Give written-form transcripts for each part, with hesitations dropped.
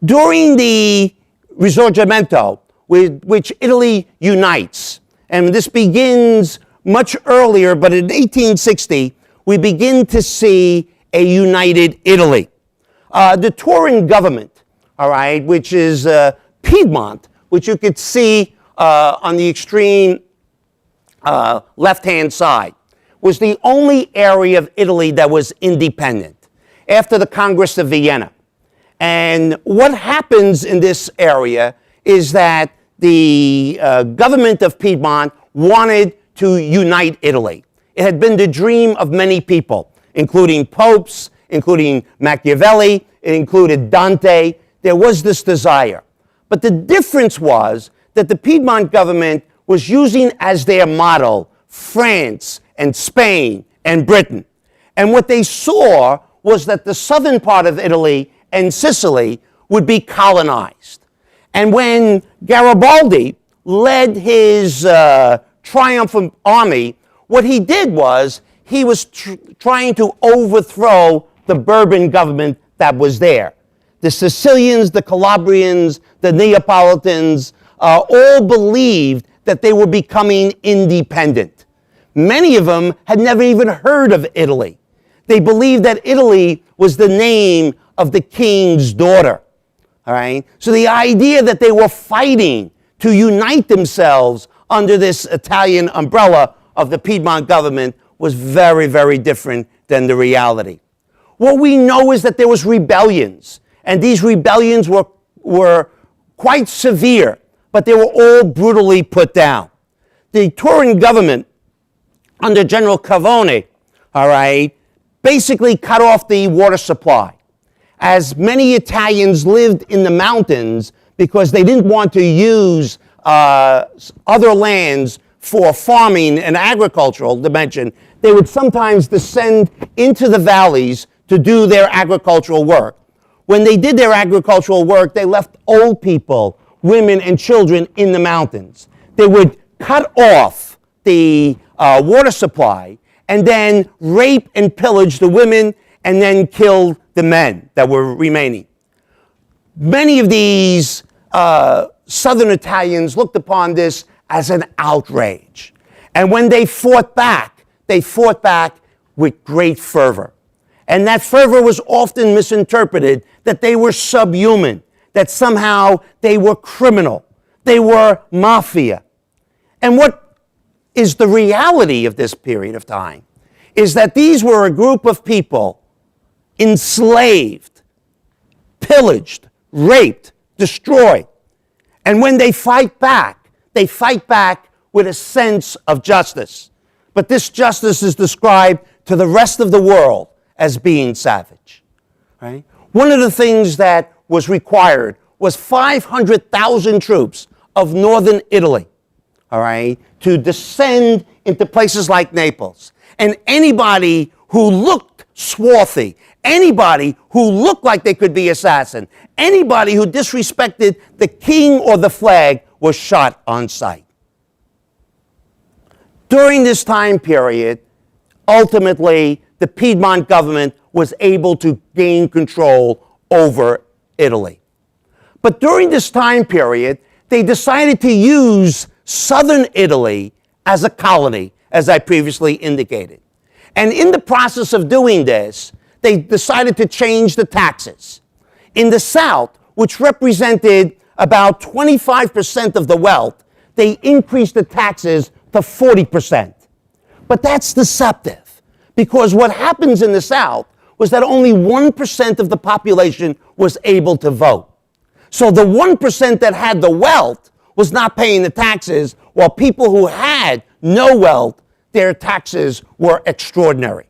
During the Risorgimento, which Italy unites, and this begins much earlier, but in 1860, we begin to see a united Italy. The Turin government, all right, which is Piedmont, which you could see on the extreme left-hand side, was the only area of Italy that was independent after the Congress of Vienna. And what happens in this area is that the government of Piedmont wanted to unite Italy. It had been the dream of many people, including popes, including Machiavelli, it included Dante. There was this desire. But the difference was that the Piedmont government was using as their model France and Spain and Britain. And what they saw was that the southern part of Italy and Sicily would be colonized. And when Garibaldi led his triumphant army, what he did was he was trying to overthrow the Bourbon government that was there. The Sicilians, the Calabrians, the Neapolitans all believed that they were becoming independent. Many of them had never even heard of Italy. They believed that Italy was the name of the king's daughter. All right? So the idea that they were fighting to unite themselves under this Italian umbrella of the Piedmont government was very, very different than the reality. What we know is that there was rebellions, and these rebellions were quite severe, but they were all brutally put down. The Turin government, under General Cavone, all right, basically cut off the water supply, as many Italians lived in the mountains because they didn't want to use other lands for farming and agricultural dimension. They would sometimes descend into the valleys to do their agricultural work. When they did their agricultural work, they left old people, women, and children in the mountains. They would cut off the water supply and then rape and pillage the women and then kill the men that were remaining. Many of these southern Italians looked upon this as an outrage. And when they fought back with great fervor. And that fervor was often misinterpreted, that they were subhuman, that somehow they were criminal, they were mafia. And what is the reality of this period of time is that these were a group of people enslaved, pillaged, raped, destroyed. And when they fight back with a sense of justice. But this justice is described to the rest of the world as being savage. Right? One of the things that was required was 500,000 troops of northern Italy, all right, to descend into places like Naples. And anybody who looked swarthy, anybody who looked like they could be assassin, anybody who disrespected the king or the flag was shot on sight. During this time period, ultimately, the Piedmont government was able to gain control over Italy. But during this time period, they decided to use southern Italy as a colony, as I previously indicated. And in the process of doing this, they decided to change the taxes. In the south, which represented about 25% of the wealth, they increased the taxes to 40%. But that's deceptive, because what happens in the South was that only 1% of the population was able to vote. So the 1% that had the wealth was not paying the taxes, while people who had no wealth, their taxes were extraordinary.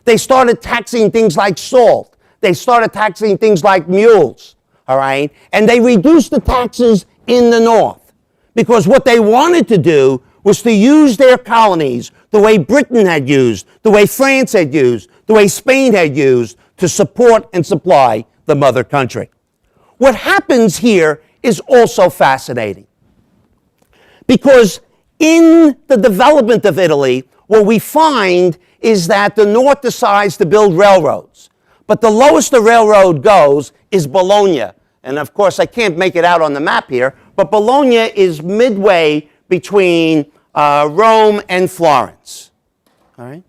They started taxing things like salt. They started taxing things like mules, all right? And they reduced the taxes in the North, because what they wanted to do was to use their colonies the way Britain had used, the way France had used, the way Spain had used to support and supply the mother country. What happens here is also fascinating, because in the development of Italy, what we find is that the North decides to build railroads. But the lowest the railroad goes is Bologna, And of course, I can't make it out on the map here, but Bologna is midway between Rome and Florence. All right?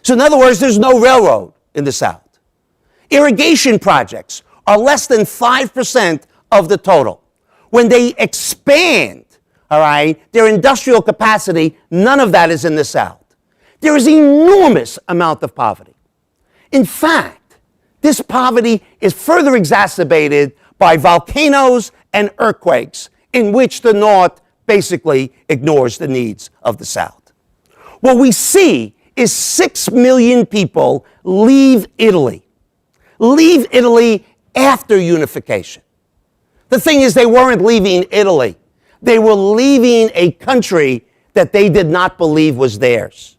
So in other words, there's no railroad in the South. Irrigation projects are less than 5% of the total. When they expand, all right, their industrial capacity, none of that is in the South. There is enormous amount of poverty. In fact, this poverty is further exacerbated by volcanoes and earthquakes in which the North basically ignores the needs of the South. What we see is 6 million people leave Italy after unification. The thing is, they weren't leaving Italy. They were leaving a country that they did not believe was theirs.